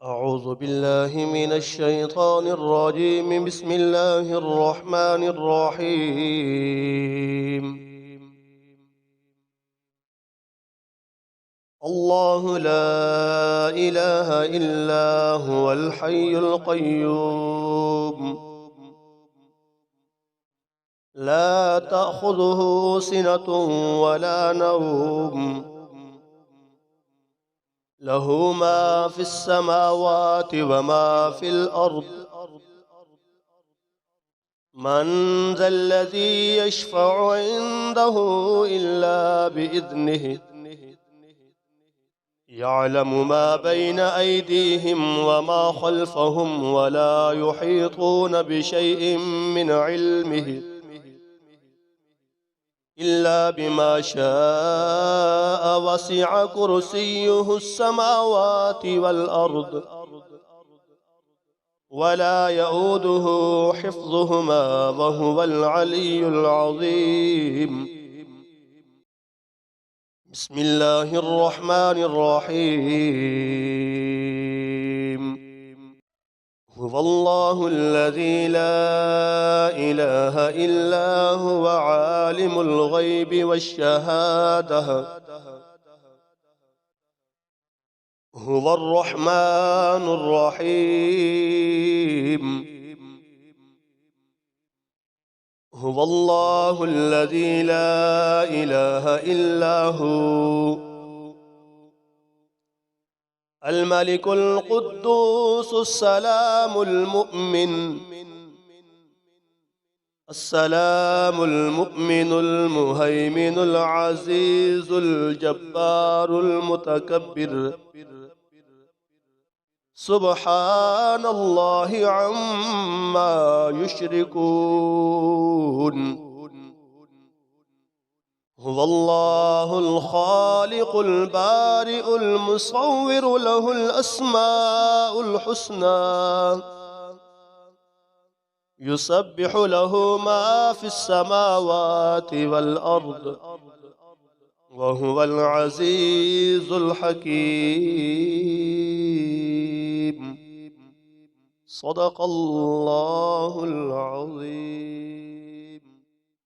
أعوذ بالله من الشيطان الرجيم. بسم الله الرحمن الرحيم. الله لا إله إلا هو الحي القيوم، لا تأخذه سنة ولا نوم، له ما في السماوات وما في الأرض. من ذا الذي يشفع عنده إلا بإذنه، يعلم ما بين أيديهم وما خلفهم، ولا يحيطون بشيء من علمه إلا بما شاء. وسع كرسيه السماوات والأرض، ولا يؤوده حفظهما وهو العلي العظيم. بسم الله الرحمن الرحيم. هو الله الذي لا إله إلا هو عالم الغيب والشهادة، هو الرحمن الرحيم. هو الله الذي لا إله إلا هو الملك القدوس السلام المؤمن المهيمن العزيز الجبار المتكبر. سبحان الله عما يشركون. هو الله الخالق البارئ المصور، له الأسماء الحسنى، يسبح له ما في السماوات والأرض، وهو العزيز الحكيم. صدق الله العظيم.